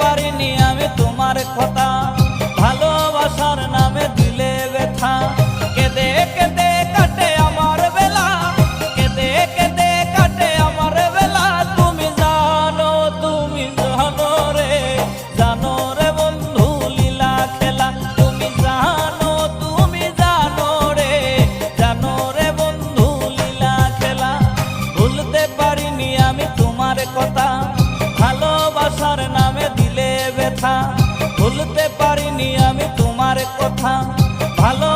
পারিনি আমি তোমার কথা, ভালোবাসার নামে দিলে ব্যথা। কেঁদে কেঁদে কাটে আমার বেলা, কেঁদে কেঁদে কাটে আমার বেলা। তুমি জানো রে, জানো রে বন্ধু লীলা খেলা। তুমি জানো রে, জানো রে বন্ধু লীলা খেলা। ভুলতে পারিনি আমি তোমার কথা, ভালোবাসার নামে দিলে ব্যথা। ভুলতে পারিনি আমি তোমার কথা, ভালো